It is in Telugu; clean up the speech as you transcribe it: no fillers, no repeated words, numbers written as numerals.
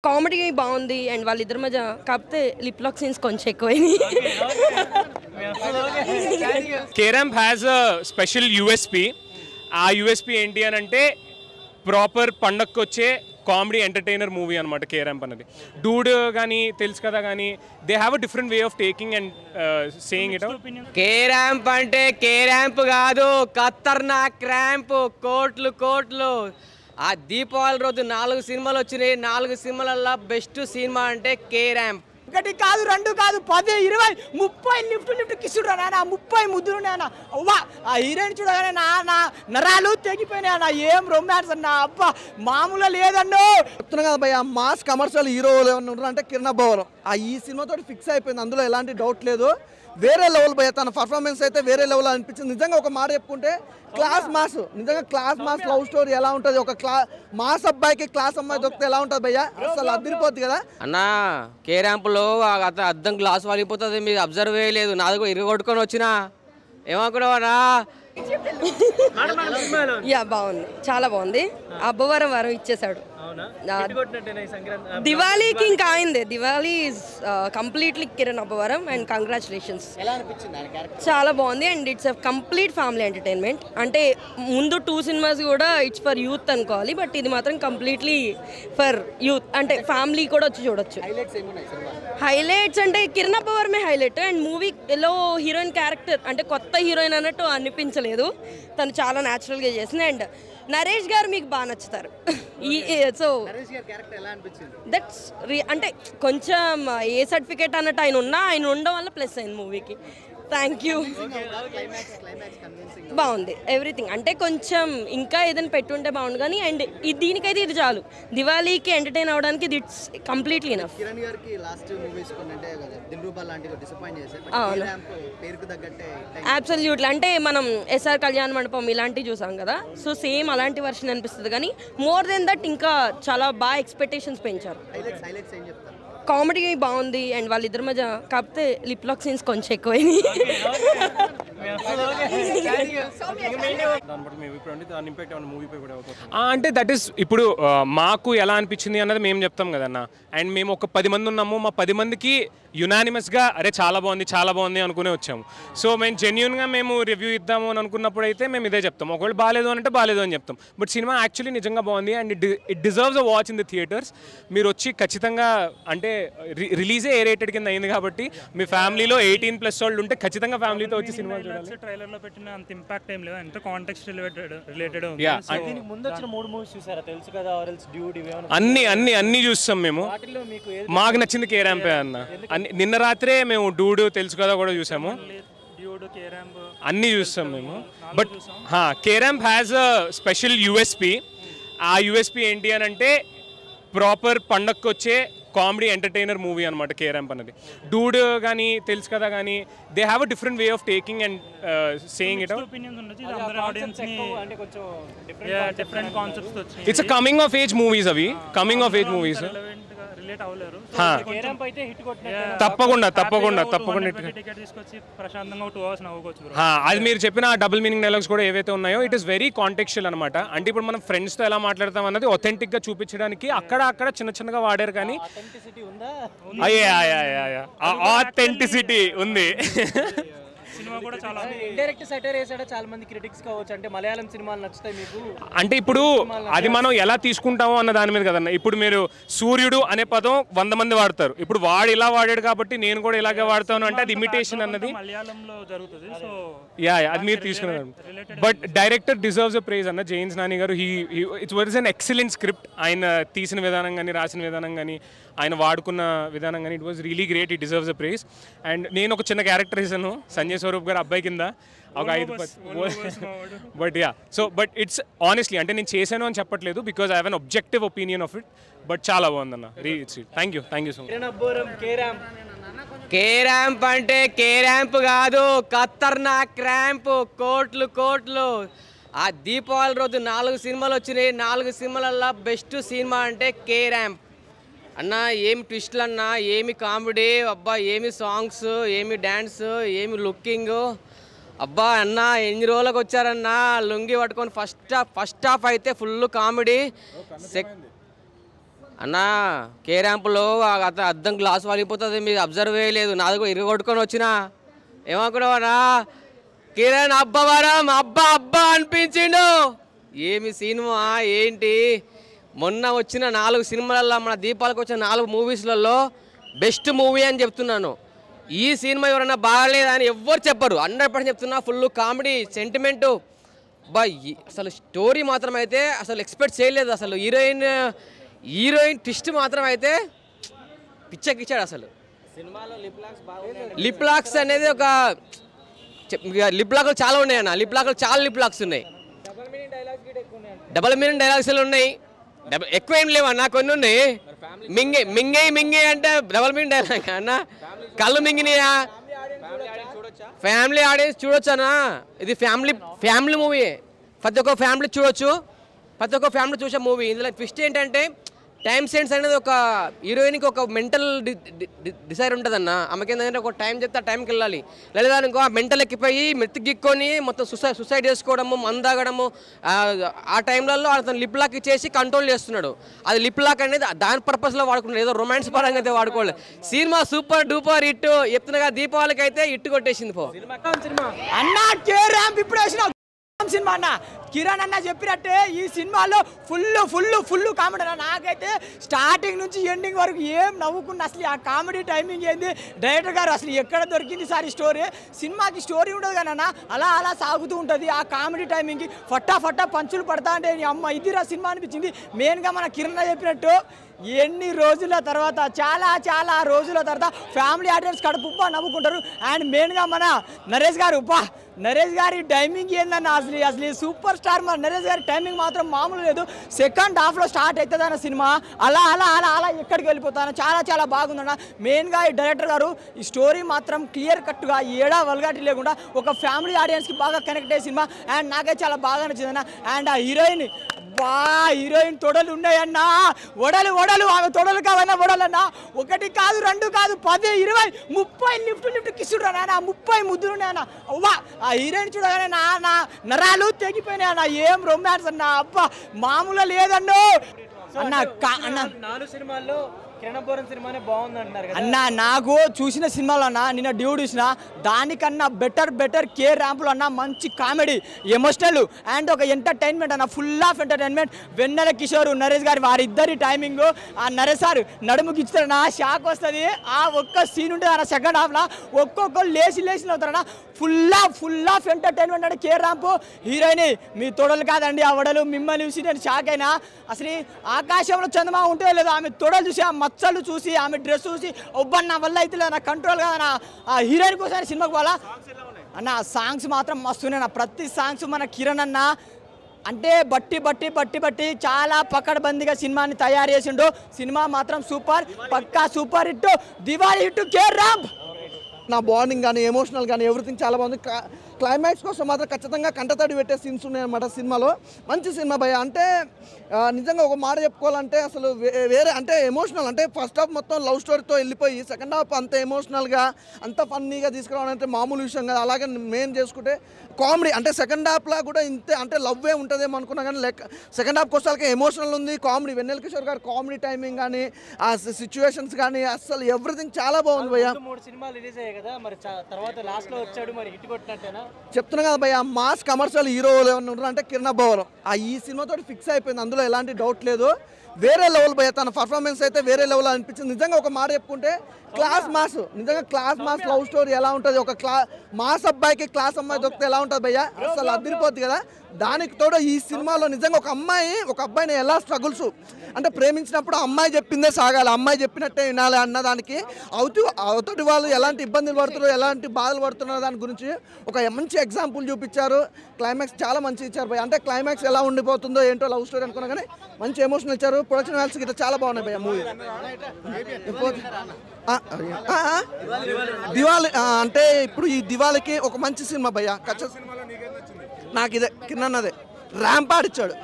కామెడీ బాగుంది అండ్ వాళ్ళిద్దరి మధ్య కాకపోతే లిప్ లాక్ సీన్స్ కొంచెం ఎక్కువైనాయి. కేరాంప్ హ్యాస్ అ స్పెషల్ యూఎస్పీ. ఆ యూఎస్పీ ఏంటి అని అంటే ప్రాపర్ పండగకు వచ్చే కామెడీ ఎంటర్టైనర్ మూవీ అనమాట కేరాంప్ అనేది. డూడ్ కానీ తెలుసు కదా కానీ they have a different way of taking and saying it. K Ramp అంటే కేరాంప్ కాదు, ఖతర్నాక్ క్రాంప్. కోట్లు కోట్లు. ఆ దీపావళి రోజు 4 సినిమాలు వచ్చినాయి. 4 సినిమాలల్లో బెస్ట్ సినిమా అంటే కేరాంప్. ఒకటి కాదు, 2 కాదు, 10, 20, 30 లిఫ్ట్ కిసుడు నాన్న, 30 ముద్దులు నాన్న. అవ్వా ఆ హీరోయిన్ చూడగానే నా నరాలు తెగిపోయినాయి అన్న. ఏం రొమాన్స్ అన్న, అబ్బా మామూలుగా లేదన్నో. చెప్తున్నా కదా భయ్య, మాస్ కమర్షియల్ హీరోలు ఏమన్నా ఉన్నారంటే అంటే కిరణ్ అబ్బవరం. ఈ సినిమాతో ఫిక్స్ అయిపోయింది, అందులో ఎలాంటి డౌట్ లేదు. వేరే లెవెల్ భయ్య, తన పర్ఫార్మెన్స్ అయితే వేరే లెవెల్ అనిపించింది. నిజంగా ఒక మాట చెప్పుకుంటే క్లాస్ మాస్, నిజంగా క్లాస్ మాస్ లవ్ స్టోరీ ఎలా ఉంటుంది, ఒక మాస్ అబ్బాయికి క్లాస్ అమ్మాయి దొరికితే ఎలా ఉంటుంది భయ్య, అసలు అదిరిపోద్ది కదా అన్నా. కేరాంప్లో అద్దం గ్లాస్ వాలిపోతుంది, మీరు అబ్జర్వ్ చేయలేదు. నాది కూడా ఇరగొట్టుకొని వచ్చినా ఏమనుకున్నావన్నా. యా బాగుంది, చాలా బాగుంది. అబ్బవరం వరం ఇచ్చేసాడు. దివాళీకి ఇంకా అయింది. Diwali is completely Kiran Abbavaram and congratulations. చాలా బాగుంది and it's complete family entertainment. అంటే ముందు 2 సినిమాస్ కూడా ఇట్స్ ఫర్ యూత్ అనుకోవాలి, బట్ ఇది మాత్రం కంప్లీట్లీ ఫర్ యూత్, అంటే ఫ్యామిలీ కూడా వచ్చి చూడొచ్చు. హైలైట్స్ అంటే కిరణ్ అబ్బవరమే హైలైట్. అండ్ మూవీలో హీరోయిన్ క్యారెక్టర్ అంటే కొత్త హీరోయిన్ అన్నట్టు అనిపించలేదు, తను చాలా న్యాచురల్గా చేసింది. అండ్ నరేష్ గారు మీకు బాగా నచ్చుతారు. సో దట్స్ అంటే కొంచెం ఏ సర్టిఫికేట్ అన్నట్టు ఆయన ఉండడం వల్ల ప్లస్ అయింది మూవీకి. Thank you. బాగుంది ఎవ్రీథింగ్. అంటే కొంచెం ఇంకా ఏదైనా పెట్టుంటే బాగుండు కానీ, అండ్ దీనికైతే ఇది చాలు. దివాళీకి ఎంటర్టైన్ అవడానికి ఇది ఇట్స్ కంప్లీట్లీ ఇనఫ్. అబ్సల్యూట్లీ. అంటే మనం ఎస్ఆర్ కళ్యాణ మండపం ఇలాంటివి చూసాం కదా, సో సేమ్ అలాంటి వర్షన్ అనిపిస్తుంది కానీ మోర్ దెన్ దట్ ఇంకా చాలా బాగా ఎక్స్పెక్టేషన్స్ పెంచారు. కామెడీ బాగుంది అండ్ వాళ్ళిద్దరి మధ్య కాకపోతే లిప్ లాక్ సీన్స్ కొంచెం ఎక్కువైనాయి. అంటే దట్ ఈస్ ఇప్పుడు మాకు ఎలా అనిపించింది అన్నది మేము చెప్తాం కదన్న. అండ్ మేము ఒక 10 మంది ఉన్నాము, మా 10 మందికి యునానిమస్గా అరే చాలా బాగుంది అనుకునే వచ్చాము. సో మేము జెన్యున్గా మేము రివ్యూ ఇద్దాము అని అనుకున్నప్పుడు అయితే మేము ఇదే చెప్తాం. ఒకవేళ బాగాలేదు అంటే బాగాలేదు అని చెప్తాం. బట్ సినిమా యాక్చువల్లీ నిజంగా బాగుంది and it deserves a watch in the theatres. మీరు వచ్చి ఖచ్చితంగా అంటే రిలీజే ఏ రేటెడ్ కింద అయింది కాబట్టి మీ ఫ్యామిలీలో 18+ వాళ్ళు ఉంటే ఖచ్చితంగా ఫ్యామిలీతో వచ్చి సినిమా చూడాలి. ట్రైలర్ లో పెట్టిన అంత ఇంపాక్ట్ ఏం లేదు, అంటే కాంటెక్స్ట్ రిలేటెడ్ ముందు వచ్చిన 3 మూవీస్ చూసారా? తెలుసు కదా, అన్ని చూస్తాం మేము. మాకు నచ్చింది కేరాంపే అన్న. నిన్న రాత్రే మేము డూడ్ తెలుసు కదా కూడా చూసాము, అన్ని చూస్తాం మేము. But కేరాంప్ has a special USP. ఆ యూఎస్పీ ఏంటి అని అంటే ప్రాపర్ పండగకు వచ్చే కామెడీ ఎంటర్టైనర్ మూవీ అనమాట కేరాంప్ అనేది. డూడ్ కానీ తెలుసు కదా కానీ they have a different way of taking and saying it. It's a coming of age movies. అవి కమింగ్ ఆఫ్ ఏజ్ మూవీస్. తప్పకుండా అది మీరు చెప్పిన డబుల్ మీనింగ్ డైలాగ్స్ కూడా ఏవైతే ఉన్నాయో ఇట్ ఇస్ వెరీ కాంటెక్చువల్ అనమాట. అంటే ఇప్పుడు మనం ఫ్రెండ్స్తో ఎలా మాట్లాడతాం అన్నది ఒథెంటిక్గా చూపించడానికి అక్కడ చిన్నగా వాడారు కానీ ఆథెంటిసిటీ ఉంది. సినిమా కూడా చాలా ఇండైరెక్ట్ సెటర్ చేసాడా చాలా మంది క్రిటిక్స్ కావచ్చు. అంటే మలయాళం సినిమాలు నచ్చుతాయి మీకు అంటే ఇప్పుడు అది మనం ఎలా తీసుకుంటామో అన్న దాని మీద కదన్న. ఇప్పుడు మీరు సూర్యుడు అనే పదం 100 మంది వాడతారు, ఇప్పుడు వాడు ఇలా వాడాడు కాబట్టి నేను కూడా ఇలాగే వాడతాను అంటే అది ఇమిటేషన్ అన్నది మలయాళంలో జరుగుతుంది. సో అది మీరు తీసుకున్నారు. But director deserves a praise అన్న. జేమ్స్ నాని గారు it's was an excellent script. ఆయన తీసిన విధానం కానీ రాసిన విధానం కానీ ఆయన వాడుకున్న విధానం కానీ it was really great. It deserves a praise. And నేను ఒక చిన్న క్యారెక్టర్ వేసాను సంజయ్ స్వరూప్ గారు అబ్బాయి కింద ఒక 5. బట్ ఇట్స్ ఆనెస్ట్లీ అంటే నేను చేశాను అని చెప్పట్లేదు, because I have an objective opinion of it. But చాలా బాగుందన్న. Thank you so much. K Ramp అంటే కేరాంప్ కాదు, ఖతర్నాక్ క్రాంప్. కోట్లు కోట్లు. ఆ దీపావళి రోజు 4 సినిమాలు వచ్చినాయి. 4 సినిమాలల్లో బెస్ట్ సినిమా అంటే కేరాంప్ అన్న. ఏమి ట్విస్ట్లు అన్న, ఏమి కామెడీ, అబ్బా ఏమి సాంగ్స్, ఏమి డ్యాన్స్, ఏమి లుకింగ్, అబ్బా అన్న ఎన్ని రోజులకు వచ్చారన్న లుంగి పట్టుకొని. ఫస్ట్ హాఫ్ అయితే ఫుల్ కామెడీ. అన్న కే ర్యాంపులో అద్దం గ్లాస్ వాలిపోతుంది, మీరు అబ్జర్వ్ చేయలేదు, నాది కూడా ఇరగొట్టుకొని వచ్చిన. ఏమనుకున్నావన్నా కిరణ్ అబ్బవరం అబ్బా అబ్బా అనిపించిండు. ఏమి సినిమా ఏంటి, మొన్న వచ్చిన 4 సినిమాలలో మన దీపాలకు వచ్చిన 4 మూవీస్లలో బెస్ట్ మూవీ అని చెప్తున్నాను. ఈ సినిమా ఎవరన్నా బాగాలేదని ఎవ్వరు చెప్పరు, 100% చెప్తున్నా. ఫుల్ కామెడీ సెంటిమెంటు బా. అసలు స్టోరీ మాత్రం అయితే అసలు ఎక్స్పెక్ట్ చేయలేదు. అసలు హీరోయిన్ ట్విస్ట్ మాత్రం అయితే పిచ్చెక్కిచ్చాడు. అసలు లిప్ లాక్స్ అనేది ఒక లిప్ లాక్లు చాలా ఉన్నాయి అన్న, చాలా లిప్ లాక్స్ ఉన్నాయి, డబల్ మీనింగ్ డైలాగ్స్లు ఉన్నాయి. ఎక్కువ ఏం లేవు అన్న, కొన్ని ఉన్నాయి. మింగే అంటే డబల్ మీనింగ్ డైలాగ్ అన్న. కళ్ళు మింగినాయా, ఫ్యామిలీ ఆడియన్స్ చూడొచ్చు అన్న. ఇది ఫ్యామిలీ మూవీ, ప్రతి ఒక్క ఫ్యామిలీ చూడొచ్చు, ప్రతి ఒక్క ఫ్యామిలీ చూసే మూవీ. ఇందులో ట్విస్ట్ ఏంటంటే టైం సెన్స్ అనేది ఒక హీరోయిన్కి ఒక మెంటల్ డిసైర్ ఉంటుందన్న. ఆమెకి ఏంటంటే ఒక టైం చెప్తే ఆ టైంకి వెళ్ళాలి, లేదా ఇంకో ఆ మెంటల్ ఎక్కిపోయి మెత్తిగిక్కొని మొత్తం సూసైడ్ చేసుకోవడము, మందాగడము. ఆ టైంలలో అతను లిప్ లాక్ ఇచ్చేసి కంట్రోల్ చేస్తున్నాడు. అది లిప్ లాక్ అనేది దాని పర్పస్లో వాడుకున్నాడు, ఏదో రొమాన్స్ పరంగా అయితే వాడుకోలేదు. సినిమా సూపర్ డూపర్ హిట్ చెప్తున్నా. దీపావళికి అయితే హిట్ కొట్టేసింది పో అన్నా. కే ర్యాంప్ ఇప్పుడు వేసిన సినిమా అన్న. కిరణ్ అన్న చెప్పినట్టే ఈ సినిమాలో ఫుల్ కామెడీ అన్న. నాకైతే స్టార్టింగ్ నుంచి ఎండింగ్ వరకు ఏం నవ్వుకున్నా. అసలు ఆ కామెడీ టైమింగ్ ఏంది, డైరెక్టర్ గారు అసలు ఎక్కడ దొరికింది సార్ ఈ స్టోరీ. సినిమాకి స్టోరీ ఉండదు కానీ అన్న, అలా సాగుతూ ఉంటుంది. ఆ కామెడీ టైమింగ్కి ఫట్టా పంచులు పడతా అంటే అమ్మ ఇదిరా సినిమా అనిపించింది. మెయిన్గా మన కిరణ్ చెప్పినట్టు ఎన్ని రోజుల తర్వాత, చాలా రోజుల తర్వాత ఫ్యామిలీ ఆడియన్స్ కడుపుబ్బా నవ్వుకుంటారు. అండ్ మెయిన్గా మన నరేష్ గారి టైమింగ్ ఏందన్న, అసలు సూపర్ స్టార్. మన నరేష్ గారి టైమింగ్ మాత్రం మామూలు లేదు. సెకండ్ హాఫ్లో స్టార్ట్ అవుతుందన్న సినిమా, అలా ఎక్కడికి వెళ్ళిపోతాను. చాలా బాగుందన్న. మెయిన్గా ఈ డైరెక్టర్ గారు ఈ స్టోరీ మాత్రం క్లియర్ కట్గా ఏడా వల్గాటి లేకుండా ఒక ఫ్యామిలీ ఆడియన్స్కి బాగా కనెక్ట్ అయ్యే సినిమా. అండ్ నాకైతే చాలా బాగా నచ్చిందన్న. అండ్ ఆ హీరోయిన్ తొడలు ఉన్నాయన్నా, వడలు ఆమె తొడలు కావన్నా వడలన్నా. 1 కాదు 2 కాదు 10 20 30 లిఫ్ట్ కిసుడు నాన్న, 30 ముద్దులు ఉన్నాయన్న. అవ్వా ఆ హీరోయిన్ చూడగానే నా నరాలు తెగిపోయినాయి అన్న. ఏం రొమాన్స్ అన్న, అబ్బా మామూలుగా లేదన్నో అన్న. 4 సినిమాల్లో కిరణ్ సినిమానే బాగుంది అంటున్నారు కదా అన్న. నాకు చూసిన సినిమాలో అన్న, నిన్న డ్యూడ్ చూసిన దానికన్నా బెటర్ కే ర్యాంపులో అన్న. మంచి కామెడీ, ఎమోషనల్ అండ్ ఒక ఎంటర్టైన్మెంట్ అన్న. Full of entertainment. Vennela Kishore, Naresh గారి వారిద్దరి టైమింగ్. ఆ నరేష్ సార్ నడుముకి ఇస్తారన్న, షాక్ వస్తుంది. ఆ ఒక్క సీన్ ఉంటుంది అన్న సెకండ్ హాఫ్లో. ఒక్కొక్కరు లేచి అవుతారన్న. ఫుల్ ఆఫ్ ఎంటర్టైన్మెంట్ అంటే కే ర్యాంపు. హీరోయిన్ మీ తొడలు కాదండి ఆ వడలు, మిమ్మల్ని చూసి నేను షాక్ అయినా. అసలు ఆకాశంలో చందమా ఉంటే లేదు, ఆమె తొడలు చూసి, ఆ మచ్చలు చూసి, ఆమె డ్రెస్ చూసి ఒబ్బన్న వల్ల అయితే లేదు నా కంట్రోల్ కాదన్న. ఆ హీరోయిన్ కోసం సినిమాకి పోవాలా అన్న. సాంగ్స్ మాత్రం మస్తున్నాయి. ప్రతి సాంగ్స్ మన కిరణ్ అన్న అంటే బట్టి చాలా పకడ్బందీగా సినిమాని తయారు చేసిండు. సినిమా మాత్రం పక్కా super hit, Diwali hit K Ramp. నా బాండింగ్ కానీ ఎమోషనల్ కానీ ఎవ్రీథింగ్ చాలా బాగుంది. క్లైమాక్స్ కోసం మాత్రం ఖచ్చితంగా కంటతడి పెట్టే సీన్స్ ఉన్నాయన్నమాట సినిమాలో. మంచి సినిమా భయ. అంటే నిజంగా ఒక మాట చెప్పుకోవాలంటే అసలు వేరే అంటే ఎమోషనల్. అంటే ఫస్ట్ హాఫ్ మొత్తం లవ్ స్టోరీతో వెళ్ళిపోయి సెకండ్ హాఫ్ అంత ఎమోషనల్గా అంత ఫన్నీగా తీసుకురావడం అంటే మామూలు విషయం కాదు. అలాగే మెయిన్ చేసుకుంటే కామెడీ అంటే సెకండ్ హాఫ్లో కూడా ఇంతే అంటే లవ్వే ఉంటుందేమో అనుకున్నా కానీ సెకండ్ హాఫ్కి వచ్చాక ఎమోషనల్ ఉంది, కామెడీ. వెన్నెల కిషోర్ గారు కామెడీ టైమింగ్ కానీ ఆ సిచ్యువేషన్స్ కానీ అసలు ఎవ్రీథింగ్ చాలా బాగుంది భయ్య. 3 సినిమాలు రిలీజ్ అయ్యాయి కదా, మరి తర్వాత లాస్ట్లో వచ్చాడు, మరి హిట్ కొట్టినట్టేనా? చెప్తున్నా కదా భయ్య, మాస్ కమర్షియల్ హీరో ఎవరు ఉన్నారు అంటే కిరణ్ అబ్బవరం. ఈ సినిమాతో ఫిక్స్ అయిపోయింది, అందులో ఎలాంటి డౌట్ లేదు. వేరే లెవెల్ భయ్య. తన పర్ఫార్మెన్స్ అయితే వేరే లెవెల్ అనిపించింది. నిజంగా ఒక మాట చెప్పుకుంటే నిజంగా క్లాస్ మాస్ లవ్ స్టోరీ ఎలా ఉంటుంది, ఒక మాస్ అబ్బాయికి క్లాస్ అమ్మాయి దొరికితే ఎలా ఉంటుంది భయ్య, అసలు అదిరిపోద్ది కదా. దానికి తోడు ఈ సినిమాలో నిజంగా ఒక అబ్బాయిని ఎలా స్ట్రగుల్స్ అంటే ప్రేమించినప్పుడు అమ్మాయి చెప్పిందే సాగాలి, అమ్మాయి చెప్పినట్టే వినాలి అన్నదానికి అవతటి వాళ్ళు ఎలాంటి ఇబ్బందులు పడుతున్నారు, ఎలాంటి బాధలు పడుతున్నారు దాని గురించి ఒక మంచి ఎగ్జాంపుల్ చూపించారు. క్లైమాక్స్ చాలా మంచి ఇచ్చారు భయ్య. అంటే క్లైమాక్స్ ఎలా ఉండిపోతుందో ఏంటో లవ్ స్టోరీ అనుకున్నా కానీ మంచి ఎమోషన్ ఇచ్చారు. ప్రొడక్షన్ వాల్యూస్ గిట్లా చాలా బాగున్నాయి భయ్య మూవీ. దివాళీ అంటే ఇప్పుడు ఈ దివాళీకి ఒక మంచి సినిమా భయ్య. నాకు ఇదే కిరణ్ అన్నదే ర్యాంప్ ఆడిచ్చాడు.